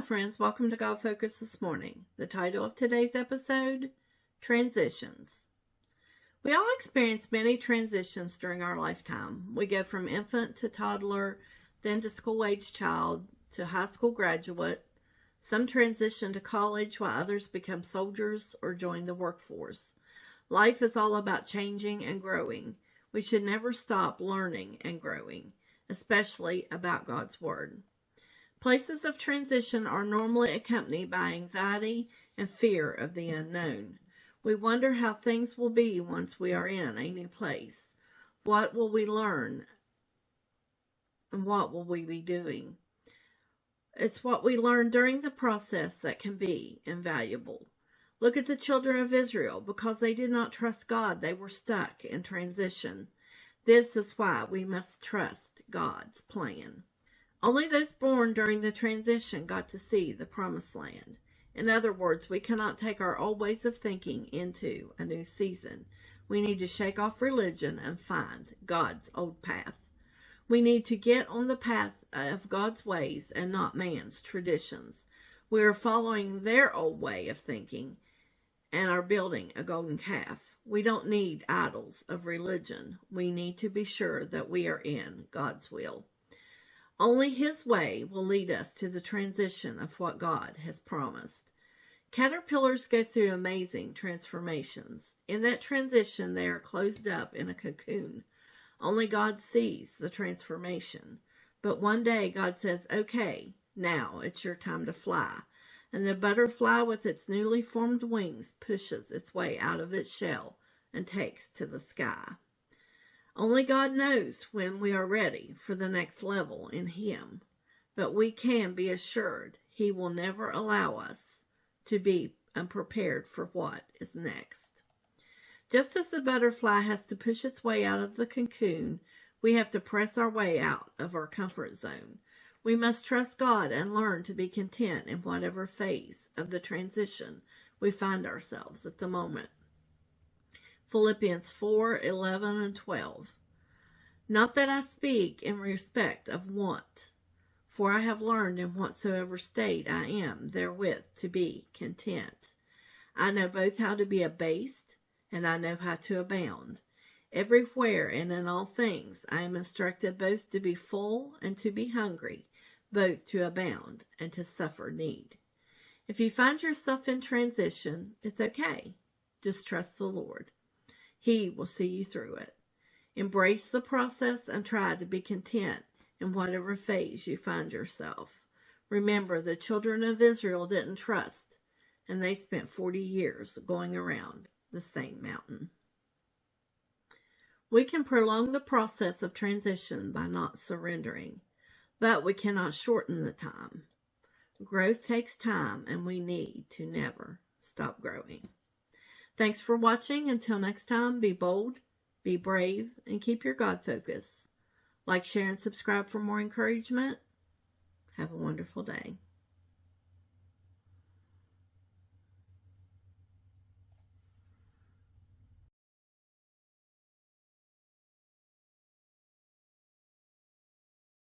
friends. Welcome to God Focus this morning. The title of today's episode, Transitions. We all experience many transitions during our lifetime. We go from infant to toddler, then to school-age child, to high school graduate. Some transition to college while others become soldiers or join the workforce. Life is all about changing and growing. We should never stop learning and growing, especially about God's Word. Places of transition are normally accompanied by anxiety and fear of the unknown. We wonder how things will be once we are in a new place. What will we learn? And what will we be doing? It's what we learn during the process that can be invaluable. Look at the children of Israel. Because they did not trust God, they were stuck in transition. This is why we must trust God's plan. Only those born during the transition got to see the promised land. In other words, we cannot take our old ways of thinking into a new season. We need to shake off religion and find God's old path. We need to get on the path of God's ways and not man's traditions. We are following their old way of thinking and are building a golden calf. We don't need idols of religion. We need to be sure that we are in God's will. Only His way will lead us to the transition of what God has promised. Caterpillars go through amazing transformations. In that transition, they are closed up in a cocoon. Only God sees the transformation. But one day God says, okay, now it's your time to fly. And the butterfly with its newly formed wings pushes its way out of its shell and takes to the sky. Only God knows when we are ready for the next level in Him, but we can be assured He will never allow us to be unprepared for what is next. Just as the butterfly has to push its way out of the cocoon, we have to press our way out of our comfort zone. We must trust God and learn to be content in whatever phase of the transition we find ourselves at the moment. Philippians 4:11 and 12. Not that I speak in respect of want, for I have learned in whatsoever state I am therewith to be content. I know both how to be abased, and I know how to abound. Everywhere and in all things I am instructed both to be full and to be hungry, both to abound and to suffer need. If you find yourself in transition, it's okay. Just trust the Lord. He will see you through it. Embrace the process and try to be content in whatever phase you find yourself. Remember, the children of Israel didn't trust, and they spent 40 years going around the same mountain. We can prolong the process of transition by not surrendering, but we cannot shorten the time. Growth takes time, and we need to never stop growing. Thanks for watching. Until next time, be bold, be brave, and keep your God focus. Like, share, and subscribe for more encouragement. Have a wonderful day.